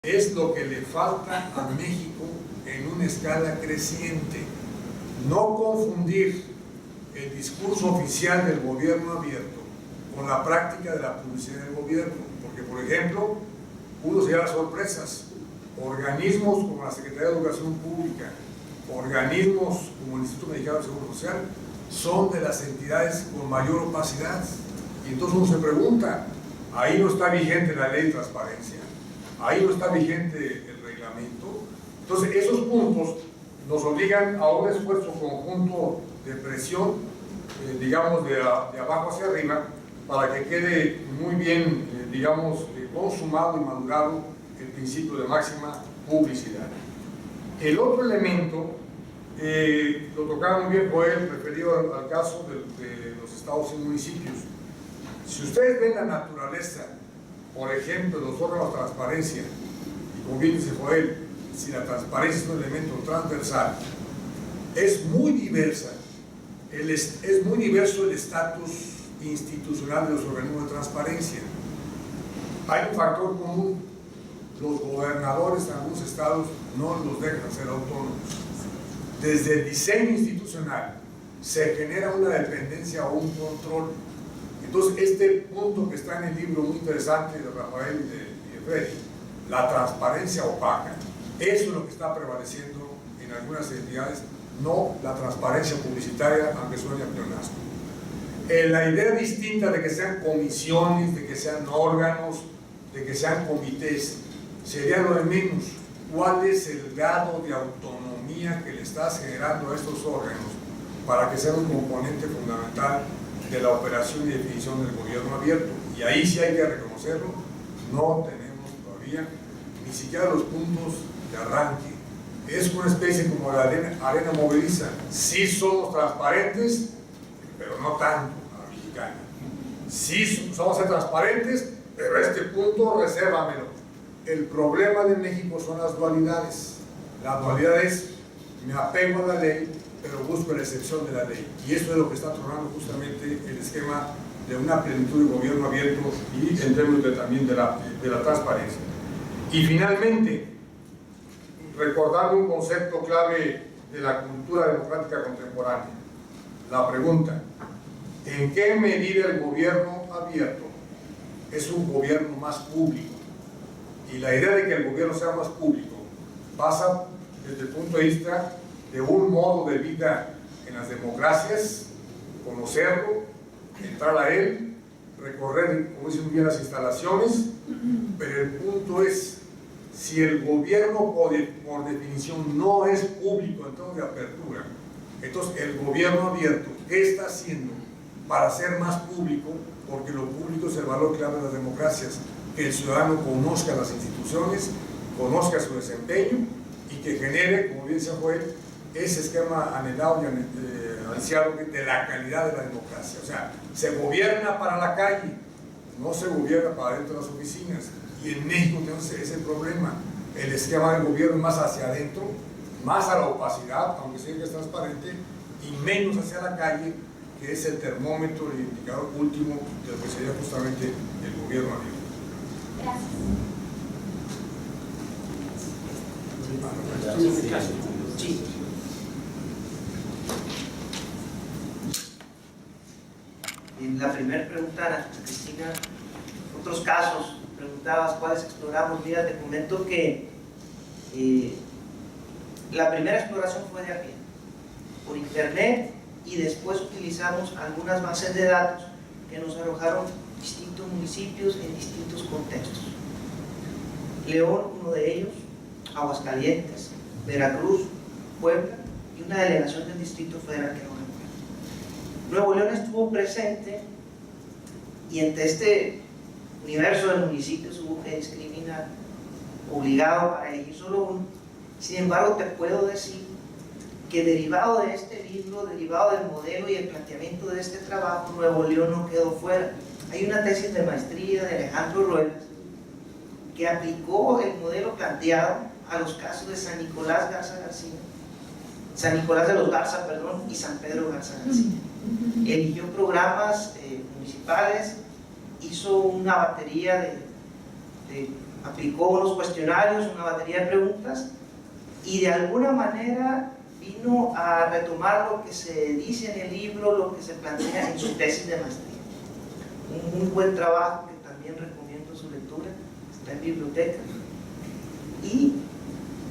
Es lo que le falta a México en una escala creciente. No confundir el discurso oficial del gobierno abierto con la práctica de la publicidad del gobierno, porque por ejemplo, uno se lleva sorpresas. Organismos como la Secretaría de Educación Pública, organismos como el Instituto Mexicano de Seguro Social, son de las entidades con mayor opacidad. Y entonces uno se pregunta, ahí no está vigente la ley de transparencia, ahí no está vigente el reglamento. Entonces esos puntos nos obligan a un esfuerzo conjunto de presión, digamos de abajo hacia arriba, para que quede muy bien, digamos, consumado y madurado el principio de máxima publicidad. El otro elemento, lo tocaba muy bien Joel, referido al caso de los estados y municipios. Si ustedes ven la naturaleza, por ejemplo, los órganos de transparencia, y como bien dice Joel, si la transparencia es un elemento transversal, es muy diversa, es muy diverso el estatus institucional de los organismos de transparencia. Hay un factor común: los gobernadores en algunos estados no los dejan ser autónomos. Desde el diseño institucional se genera una dependencia o un control. Entonces, este punto que está en el libro muy interesante de Rafael y de Freddy, la transparencia opaca, eso es lo que está prevaleciendo en algunas entidades, no la transparencia publicitaria, aunque suene a pleonasmo. La idea distinta de que sean comisiones, de que sean órganos, de que sean comités, sería lo de menos. ¿Cuál es el grado de autonomía que le estás generando a estos órganos para que sean un componente fundamental de la operación y definición del gobierno abierto? Y ahí sí hay que reconocerlo, no tenemos todavía ni siquiera los puntos de arranque. Es una especie como la arena movediza. Sí somos transparentes, pero no tanto a la mexicana. Sí somos transparentes, pero este punto resérvamelo. El problema de México son las dualidades. La dualidad es: me apego a la ley, pero busco la excepción de la ley. Y esto es lo que está tornando justamente el esquema de una plenitud de gobierno abierto y en términos también de la transparencia. Y finalmente, recordando un concepto clave de la cultura democrática contemporánea. La pregunta: ¿en qué medida el gobierno abierto es un gobierno más público? Y la idea de que el gobierno sea más público pasa desde el punto de vista de un modo de vida en las democracias, conocerlo, entrar a él, recorrer, como dicen muy bien, las instalaciones, pero el punto es: si el gobierno por definición no es público en términos de apertura, entonces el gobierno abierto, ¿qué está haciendo para ser más público? Porque lo público es el valor clave de las democracias, que el ciudadano conozca las instituciones, conozca su desempeño y que genere, como bien decía Joel, ese esquema anhelado y ansiado de la calidad de la democracia. O sea, se gobierna para la calle, no se gobierna para dentro de las oficinas. Y en México tenemos ese problema. El esquema del gobierno es más hacia adentro, más a la opacidad, aunque sea que es transparente, y menos hacia la calle, que es el termómetro, el indicador último de lo que sería justamente el gobierno abierto. Gracias. Sí. En la primera pregunta, Cristina, otros casos, preguntabas cuáles exploramos. Mira, te comento que la primera exploración fue de a pie, por internet, y después utilizamos algunas bases de datos que nos arrojaron distintos municipios en distintos contextos. León, uno de ellos, Aguascalientes, Veracruz, Puebla y una delegación del Distrito Federal que no recuerdo. Nuevo León estuvo presente, y entre este universo de municipios hubo que discriminar, obligado para elegir solo uno. Sin embargo, te puedo decir que derivado de este libro, derivado del modelo y el planteamiento de este trabajo, Nuevo León no quedó fuera. Hay una tesis de maestría de Alejandro Ruelas que aplicó el modelo planteado a los casos de San Nicolás de los Garza, perdón, y San Pedro Garza García. Eligió programas municipales, hizo una batería de aplicó unos cuestionarios, una batería de preguntas, y de alguna manera vino a retomar lo que se dice en el libro, lo que se plantea en su tesis de maestría. Un muy buen trabajo que también recomiendo su lectura, está en biblioteca. Y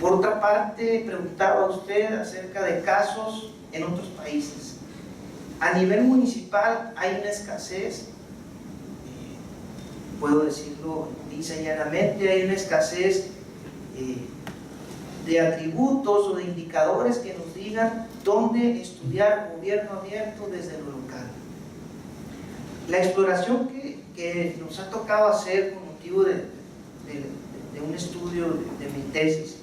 por otra parte, preguntaba usted acerca de casos en otros países. A nivel municipal hay una escasez, puedo decirlo lisa y llanamente, hay una escasez de atributos o de indicadores que nos digan dónde estudiar gobierno abierto desde lo local. La exploración que nos ha tocado hacer con motivo de un estudio de mi tesis,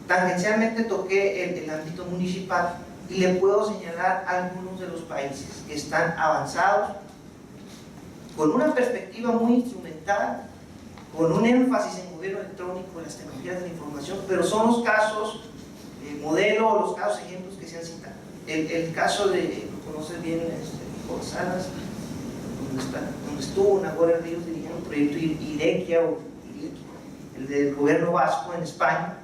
tangencialmente toqué el ámbito municipal y le puedo señalar algunos de los países que están avanzados con una perspectiva muy instrumental, con un énfasis en gobierno electrónico, en las tecnologías de la información, pero son los casos modelo, los casos ejemplos que se han citado. El caso de, lo conoces bien, Jorge Salas, donde estuvo Nagore Ríos dirigiendo el proyecto IREQIA, el del gobierno vasco en España.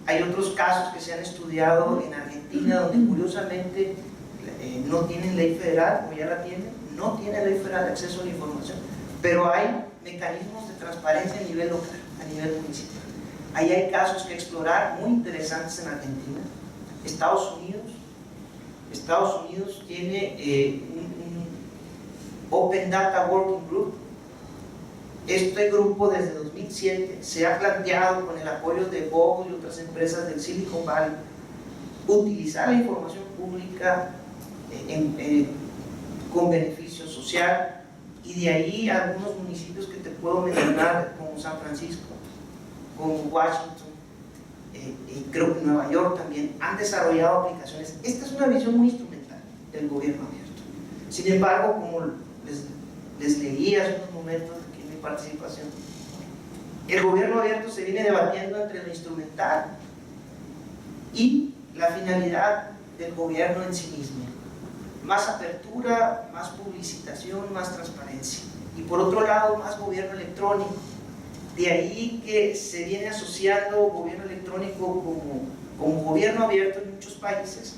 Hay otros casos que se han estudiado en Argentina, donde curiosamente no tienen ley federal, o ya la tienen, no tienen ley federal de acceso a la información, pero hay mecanismos de transparencia a nivel local, a nivel municipal. Ahí hay casos que explorar muy interesantes en Argentina. Estados Unidos tiene un Open Data Working Group. Este grupo desde 2007 se ha planteado, con el apoyo de Google y otras empresas del Silicon Valley, utilizar la información pública con beneficio social, y de ahí algunos municipios que te puedo mencionar, como San Francisco, como Washington, creo que Nueva York también, han desarrollado aplicaciones. Esta es una visión muy instrumental del gobierno abierto. Sin embargo, como les leí hace unos momentos aquí en mi participación, el gobierno abierto se viene debatiendo entre lo instrumental y la finalidad del gobierno en sí mismo. Más apertura, más publicitación, más transparencia. Y por otro lado, más gobierno electrónico. De ahí que se viene asociando gobierno electrónico como gobierno abierto en muchos países.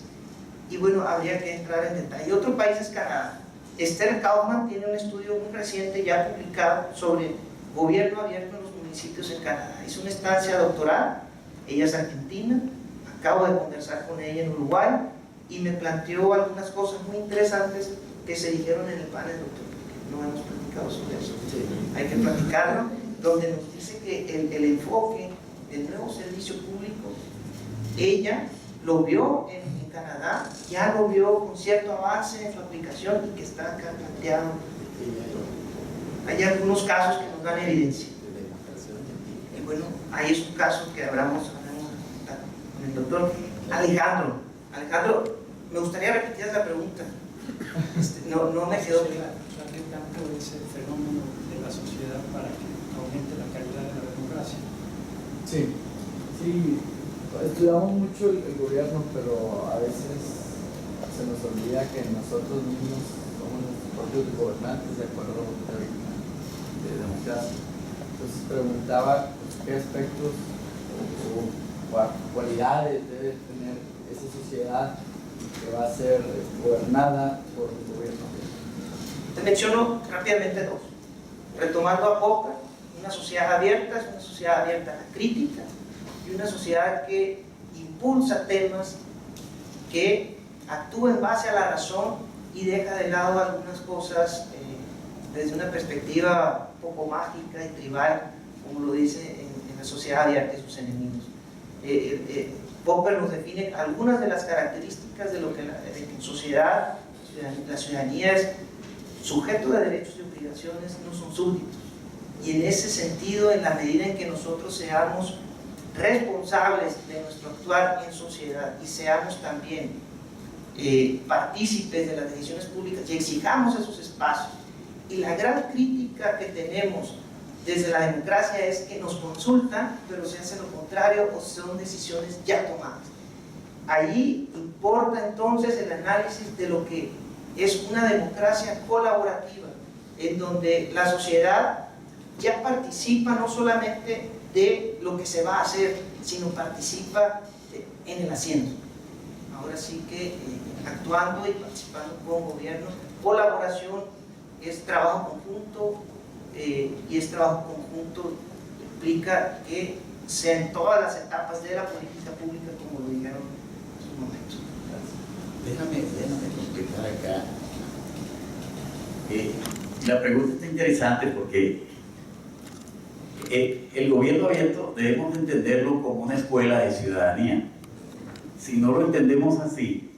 Y bueno, habría que entrar en detalle. Otro país es Canadá. Esther Kaufman tiene un estudio muy reciente ya publicado sobre gobierno abierto en los municipios en Canadá. Hizo una estancia doctoral, ella es argentina, acabo de conversar con ella en Uruguay y me planteó algunas cosas muy interesantes que se dijeron en el panel, doctor, que no hemos platicado sobre eso. Sí. Hay que platicarlo, donde nos dice que el enfoque del nuevo servicio público, ella lo vio en Canadá, ya lo vio con cierto avance en su aplicación y que está acá planteado. Hay algunos casos que nos dan evidencia. Y bueno, ahí es un caso que hablamos con el doctor Alejandro. Alejandro, me gustaría repetir la pregunta. No me quedó claro. ¿Qué tanto es el fenómeno de la sociedad para que aumente la calidad de la democracia? Sí, estudiamos mucho el gobierno, pero a veces se nos olvida que nosotros mismos somos nuestros propios gobernantes de acuerdo de democracia. Entonces preguntaba qué aspectos o cualidades debe tener esa sociedad que va a ser gobernada por el gobierno. Te menciono rápidamente dos. Retomando a Popper, una sociedad abierta es una sociedad abierta a la crítica y una sociedad que impulsa temas, que actúa en base a la razón y deja de lado algunas cosas desde una perspectiva un poco mágica y tribal, como lo dice en la sociedad abierta y sus enemigos. Popper nos define algunas de las características de lo que en sociedad, la ciudadanía es sujeto de derechos y obligaciones, no son súbditos. Y en ese sentido, en la medida en que nosotros seamos responsables de nuestro actuar en sociedad y seamos también partícipes de las decisiones públicas y exijamos esos espacios, y la gran crítica que tenemos desde la democracia es que nos consultan, pero se hace lo contrario o son decisiones ya tomadas. Allí importa entonces el análisis de lo que es una democracia colaborativa, en donde la sociedad ya participa no solamente de lo que se va a hacer, sino participa en el haciendo. Ahora sí que actuando y participando con gobierno, colaboración es trabajo conjunto, y es trabajo conjunto implica que sea en todas las etapas de la política pública, como lo dijeron en su momento. Déjame completar acá. La pregunta está interesante porque el gobierno abierto debemos entenderlo como una escuela de ciudadanía. Si no lo entendemos así,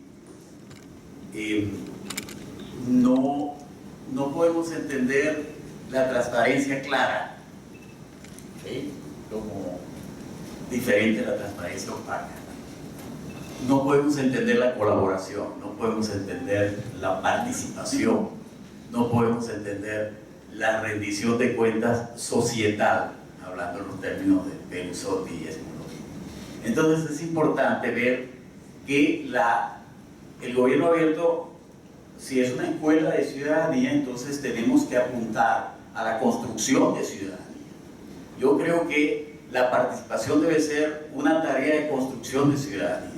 no podemos entender la transparencia clara, ¿sí? Como diferente a la transparencia opaca. No podemos entender la colaboración, no podemos entender la participación, no podemos entender la rendición de cuentas societal, hablando en los términos de Pelusotti y Esmologui. Entonces es importante ver que el gobierno abierto, si es una escuela de ciudadanía, entonces tenemos que apuntar a la construcción de ciudadanía. Yo creo que la participación debe ser una tarea de construcción de ciudadanía.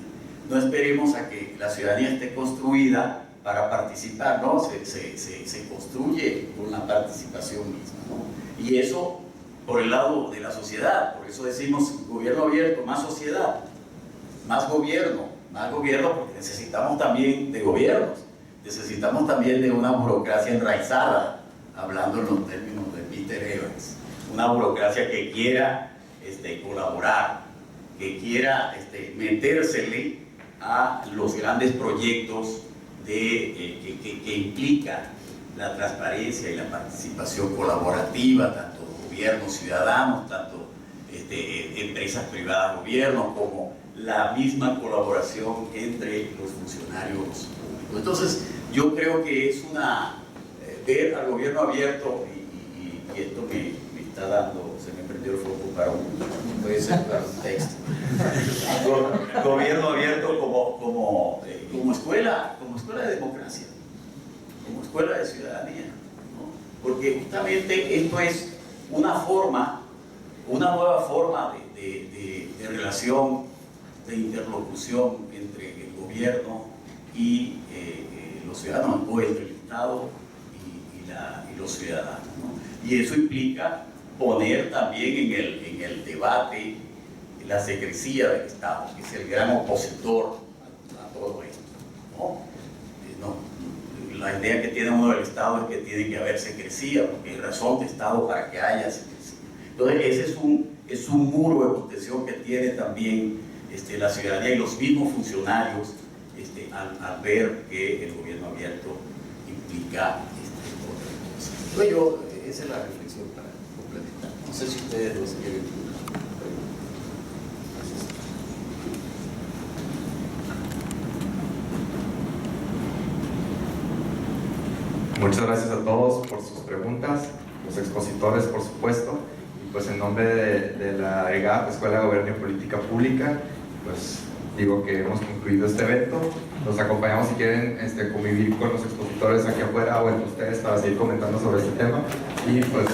No esperemos a que la ciudadanía esté construida para participar, ¿no? Se construye con la participación misma, ¿no? Y eso por el lado de la sociedad, por eso decimos gobierno abierto, más sociedad, más gobierno porque necesitamos también de gobiernos, necesitamos también de una burocracia enraizada, hablando en los términos de Peter Evans, una burocracia que quiera colaborar, que quiera metérsele a los grandes proyectos que implican la transparencia y la participación colaborativa, tanto gobiernos ciudadanos, tanto empresas privadas, gobiernos, como la misma colaboración entre los funcionarios públicos. Entonces, yo creo que es ver al gobierno abierto, y esto me está dando, se me prendió el foco puede ser para un texto. Gobierno abierto como escuela de democracia, como escuela de ciudadanía, ¿no? Porque justamente esto es una nueva forma de relación, de interlocución entre el gobierno y los ciudadanos, o entre el Estado y los ciudadanos, ¿no? Y eso implica poner también en el debate la secrecía del Estado, que es el gran opositor a todo esto, ¿no? La idea que tiene uno del Estado es que tiene que haber secrecía, porque hay razón de Estado para que haya secrecía. Entonces ese es un muro de contención que tiene también la ciudadanía y los mismos funcionarios al ver que el gobierno abierto implica otra cosa. Esa es la reflexión para complementar. No sé si ustedes dos quieren. Muchas gracias a todos por sus preguntas, los expositores por supuesto, y pues en nombre de la EGAP, Escuela de Gobierno y Política Pública, pues digo que hemos concluido este evento. Los acompañamos si quieren convivir con los expositores aquí afuera o entre ustedes para seguir comentando sobre este tema, y pues